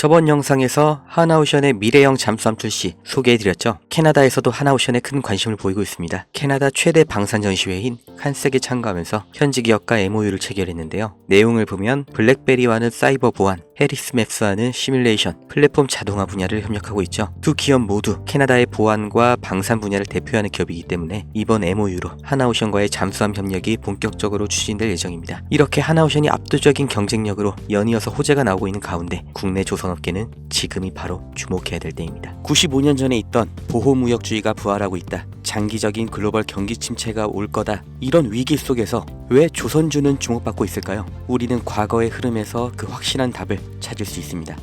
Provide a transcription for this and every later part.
저번 영상에서 하나오션의 미래형 잠수함 출시 소개해드렸죠. 캐나다에서도 하나오션에 큰 관심을 보이고 있습니다. 캐나다 최대 방산 전시회인 칸색에 참가하면서 현지 기업과 MOU를 체결했는데요. 내용을 보면 블랙베리와는 사이버 보안, 해리스맵스와는 시뮬레이션, 플랫폼 자동화 분야를 협력하고 있죠. 두 기업 모두 캐나다의 보안과 방산 분야를 대표하는 기업이기 때문에 이번 MOU로 하나오션과의 잠수함 협력이 본격적으로 추진될 예정입니다. 이렇게 하나오션이 압도적인 경쟁력으로 연이어서 호재가 나오고 있는 가운데 국내 조선업계는 지금이 바로 주목해야 될 때입니다. 95년 전에 있던 보호무역주의가 부활하고 있다. 장기적인 글로벌 경기 침체가 올 거다. 이런 위기 속에서 왜 조선주는 주목받고 있을까요? 우리는 과거의 흐름에서 그 확실한 답을 찾을 수 있습니다.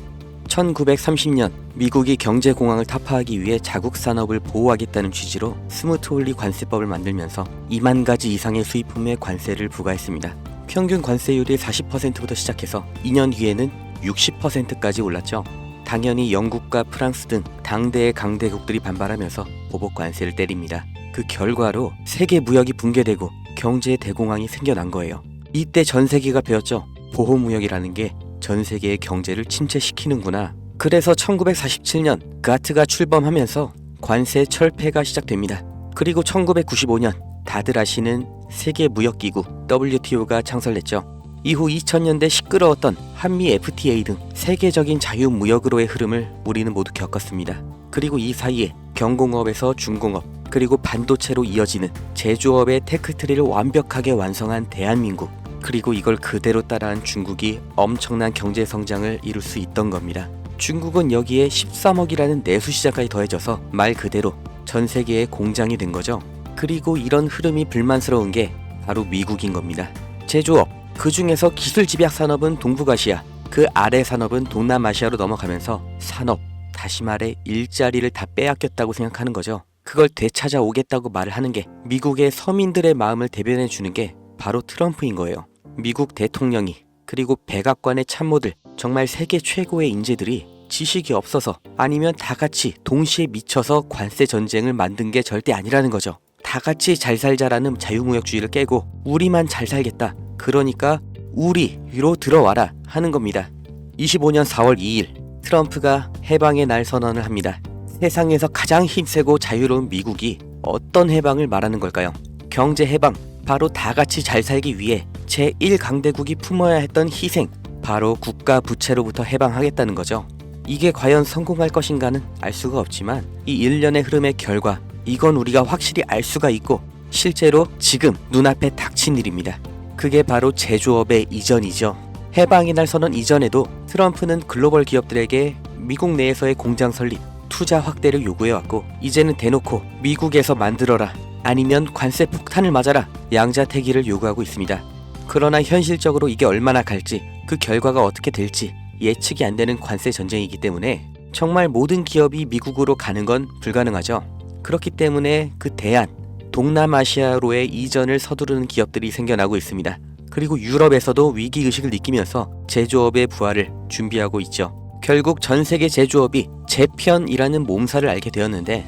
1930년 미국이 경제공황을 타파하기 위해 자국 산업을 보호하겠다는 취지로 스무트홀리 관세법을 만들면서 2만 가지 이상의 수입품에 관세를 부과했습니다. 평균 관세율이 40%부터 시작해서 2년 뒤에는 60%까지 올랐죠. 당연히 영국과 프랑스 등 당대의 강대국들이 반발하면서 보복 관세를 때립니다. 그 결과로 세계 무역이 붕괴되고 경제의 대공황이 생겨난 거예요. 이때 전 세계가 배웠죠. 보호무역이라는 게 전 세계의 경제를 침체시키는구나. 그래서 1947년 가트가 출범하면서 관세 철폐가 시작됩니다. 그리고 1995년 다들 아시는 세계무역기구 WTO가 창설됐죠. 이후 2000년대 시끄러웠던 한미 FTA 등 세계적인 자유무역으로의 흐름을 우리는 모두 겪었습니다. 그리고 이 사이에 경공업에서 중공업, 그리고 반도체로 이어지는 제조업의 테크트리를 완벽하게 완성한 대한민국, 그리고 이걸 그대로 따라한 중국이 엄청난 경제 성장을 이룰 수 있던 겁니다. 중국은 여기에 13억이라는 내수 시장까지 더해져서 말 그대로 전 세계의 공장이 된 거죠. 그리고 이런 흐름이 불만스러운 게 바로 미국인 겁니다. 제조업, 그 중에서 기술 집약 산업은 동북아시아, 그 아래 산업은 동남아시아로 넘어가면서 산업, 다시 말해 일자리를 다 빼앗겼다고 생각하는 거죠. 그걸 되찾아오겠다고 말을 하는 게 미국의 서민들의 마음을 대변해 주는 게 바로 트럼프인 거예요. 미국 대통령이, 그리고 백악관의 참모들, 정말 세계 최고의 인재들이 지식이 없어서 아니면 다 같이 동시에 미쳐서 관세 전쟁을 만든 게 절대 아니라는 거죠. 다 같이 잘 살자라는 자유무역주의를 깨고 우리만 잘 살겠다, 그러니까 우리로 들어와라 하는 겁니다. 25년 4월 2일 트럼프가 해방의 날 선언을 합니다. 세상에서 가장 힘세고 자유로운 미국이 어떤 해방을 말하는 걸까요? 경제 해방, 바로 다 같이 잘 살기 위해 제1강대국이 품어야 했던 희생, 바로 국가 부채로부터 해방하겠다는 거죠. 이게 과연 성공할 것인가는 알 수가 없지만 이 일련의 흐름의 결과, 이건 우리가 확실히 알 수가 있고 실제로 지금 눈앞에 닥친 일입니다. 그게 바로 제조업의 이전이죠. 해방의 날 선언 이전에도 트럼프는 글로벌 기업들에게 미국 내에서의 공장 설립, 투자 확대를 요구해왔고 이제는 대놓고 미국에서 만들어라, 아니면 관세 폭탄을 맞아라, 양자택일을 요구하고 있습니다. 그러나 현실적으로 이게 얼마나 갈지, 그 결과가 어떻게 될지 예측이 안 되는 관세 전쟁이기 때문에 정말 모든 기업이 미국으로 가는 건 불가능하죠. 그렇기 때문에 그 대안, 동남아시아로의 이전을 서두르는 기업들이 생겨나고 있습니다. 그리고 유럽에서도 위기의식을 느끼면서 제조업의 부활을 준비하고 있죠. 결국 전 세계 제조업이 재편이라는 몸살을 앓게 되었는데,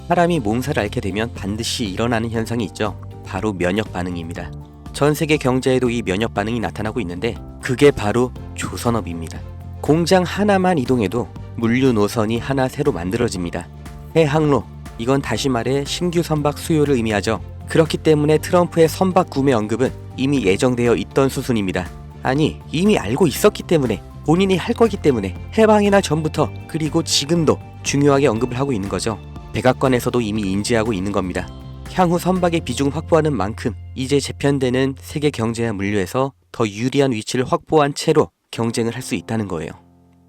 사람이 몸살을 앓게 되면 반드시 일어나는 현상이 있죠. 바로 면역 반응입니다. 전 세계 경제에도 이 면역 반응이 나타나고 있는데 그게 바로 조선업입니다. 공장 하나만 이동해도 물류 노선이 하나 새로 만들어집니다. 해항로, 이건 다시 말해 신규 선박 수요를 의미하죠. 그렇기 때문에 트럼프의 선박 구매 언급은 이미 예정되어 있던 수순입니다. 아니, 이미 알고 있었기 때문에, 본인이 할 거기 때문에 해방의 날 전부터, 그리고 지금도 중요하게 언급을 하고 있는 거죠. 백악관에서도 이미 인지하고 있는 겁니다. 향후 선박의 비중을 확보하는 만큼 이제 재편되는 세계 경제와 물류에서 더 유리한 위치를 확보한 채로 경쟁을 할 수 있다는 거예요.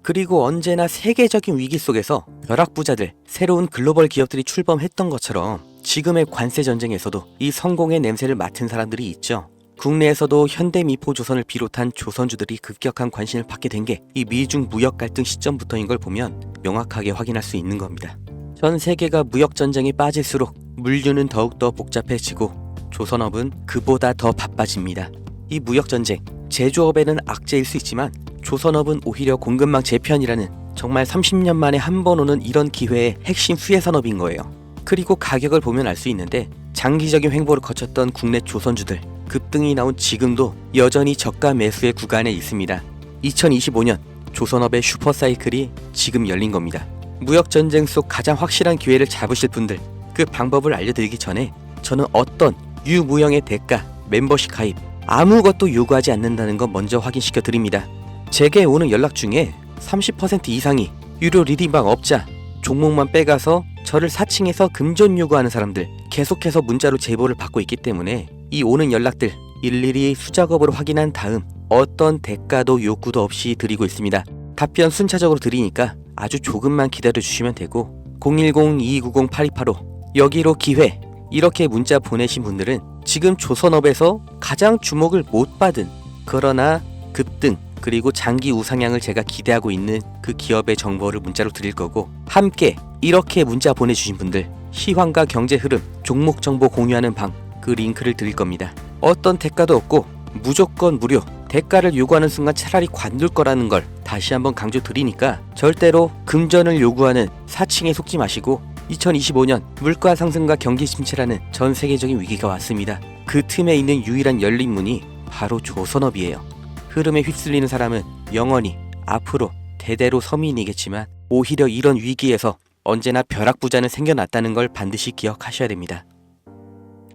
그리고 언제나 세계적인 위기 속에서 벼락부자들, 새로운 글로벌 기업들이 출범했던 것처럼 지금의 관세 전쟁에서도 이 성공의 냄새를 맡은 사람들이 있죠. 국내에서도 현대미포조선을 비롯한 조선주들이 급격한 관심을 받게 된 게 이 미중 무역 갈등 시점부터인 걸 보면 명확하게 확인할 수 있는 겁니다. 전 세계가 무역 전쟁에 빠질수록 물류는 더욱더 복잡해지고 조선업은 그보다 더 바빠집니다. 이 무역 전쟁, 제조업에는 악재일 수 있지만 조선업은 오히려 공급망 재편이라는 정말 30년 만에 한 번 오는 이런 기회의 핵심 수혜 산업인 거예요. 그리고 가격을 보면 알 수 있는데 장기적인 횡보를 거쳤던 국내 조선주들, 급등이 나온 지금도 여전히 저가 매수의 구간에 있습니다. 2025년 조선업의 슈퍼사이클이 지금 열린 겁니다. 무역전쟁 속 가장 확실한 기회를 잡으실 분들, 그 방법을 알려드리기 전에 저는 어떤 유무형의 대가, 멤버십 가입 아무것도 요구하지 않는다는 거 먼저 확인시켜 드립니다. 제게 오는 연락 중에 30% 이상이 유료 리딩방 업자, 종목만 빼가서 저를 사칭해서 금전 요구하는 사람들 계속해서 문자로 제보를 받고 있기 때문에 이 오는 연락들 일일이 수작업으로 확인한 다음 어떤 대가도 요구도 없이 드리고 있습니다. 답변 순차적으로 드리니까 아주 조금만 기다려 주시면 되고 010-2290-8285 여기로 기회 이렇게 문자 보내신 분들은 지금 조선업에서 가장 주목을 못 받은 그러나 급등 그리고 장기 우상향을 제가 기대하고 있는 그 기업의 정보를 문자로 드릴 거고, 함께 이렇게 문자 보내주신 분들 시황과 경제 흐름, 종목 정보 공유하는 방 그 링크를 드릴 겁니다. 어떤 대가도 없고 무조건 무료, 대가를 요구하는 순간 차라리 관둘 거라는 걸 다시 한번 강조 드리니까 절대로 금전을 요구하는 사칭에 속지 마시고 2025년 물가 상승과 경기 침체라는 전 세계적인 위기가 왔습니다. 그 틈에 있는 유일한 열린 문이 바로 조선업이에요. 흐름에 휩쓸리는 사람은 영원히 앞으로 대대로 서민이겠지만 오히려 이런 위기에서 언제나 벼락부자는 생겨났다는 걸 반드시 기억하셔야 됩니다.